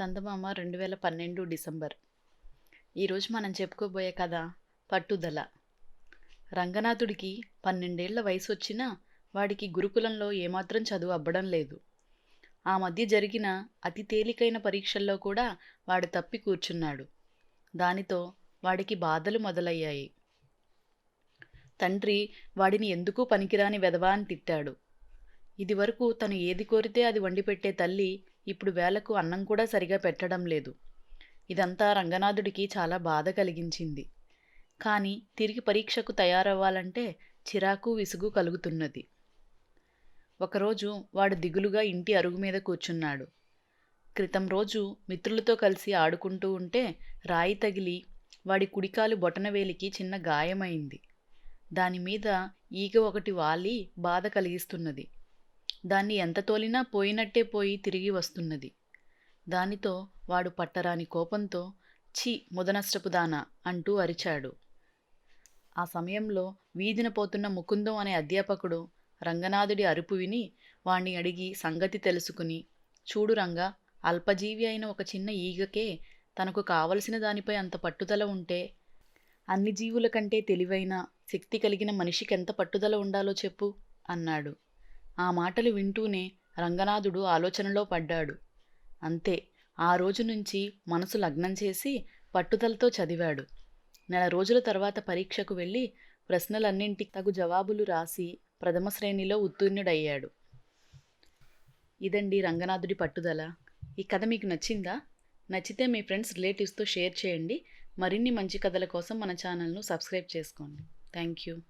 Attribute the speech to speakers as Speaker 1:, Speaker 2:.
Speaker 1: చందమామ 2012 December. ఈరోజు మనం చెప్పుకోబోయే కథ పట్టుదల. రంగనాథుడికి 12 ఏళ్ల వయసు వచ్చినా వాడికి గురుకులంలో ఏమాత్రం చదువు అబ్బడం లేదు. ఆ మధ్య జరిగిన అతి తేలికైన పరీక్షల్లో కూడా వాడు తప్పి కూర్చున్నాడు. దానితో వాడికి బాధలు మొదలయ్యాయి. తండ్రి వాడిని ఎందుకూ పనికిరాని వెధవ అని తిట్టాడు. ఇదివరకు తను ఏది కోరితే అది వండిపెట్టే తల్లి ఇప్పుడు వేళకు అన్నం కూడా సరిగా పెట్టడం లేదు. ఇదంతా రంగనాథుడికి చాలా బాధ కలిగించింది. కానీ తిరిగి పరీక్షకు తయారవ్వాలంటే చిరాకు విసుగు కలుగుతున్నది. ఒకరోజు వాడు దిగులుగా ఇంటి అరుగు మీద కూర్చున్నాడు. క్రితం రోజు మిత్రులతో కలిసి ఆడుకుంటూ ఉంటే రాయి తగిలి వాడి కుడికాలు బొటనవేలికి చిన్న గాయమైంది. దానిమీద ఈగ ఒకటి వాలి బాధ కలిగిస్తున్నది. దాన్ని ఎంత తోలినా పోయినట్టే పోయి తిరిగి వస్తున్నది. దానితో వాడు పట్టరాని కోపంతో ఛీ ముదనష్టపు దానా అంటూ అరిచాడు. ఆ సమయంలో వీధిన పోతున్న ముకుందం అనే అధ్యాపకుడు రంగనాథుడి అరుపు విని వాణ్ణి అడిగి సంగతి తెలుసుకుని, చూడు రంగా, అల్పజీవి అయిన ఒక చిన్న ఈగకే తనకు కావలసిన దానిపై అంత పట్టుదల ఉంటే అన్ని జీవుల కంటే తెలివైన శక్తి కలిగిన మనిషికెంత పట్టుదల ఉండాలో చెప్పు అన్నాడు. ఆ మాటలు వింటూనే రంగనాథుడు ఆలోచనలో పడ్డాడు. అంతే, ఆ రోజు నుంచి మనసు లగ్నం చేసి పట్టుదలతో చదివాడు. నెల రోజుల తర్వాత పరీక్షకు వెళ్ళి ప్రశ్నలన్నింటికి తగు జవాబులు రాసి ప్రథమ శ్రేణిలో ఉత్తీర్ణుడయ్యాడు. ఇదండి రంగనాథుడి పట్టుదల. ఈ కథ మీకు నచ్చిందా? నచ్చితే మీ ఫ్రెండ్స్, రిలేటివ్స్తో షేర్ చేయండి. మరిన్ని మంచి కథల కోసం మన ఛానల్ను సబ్స్క్రైబ్ చేసుకోండి. Thank you.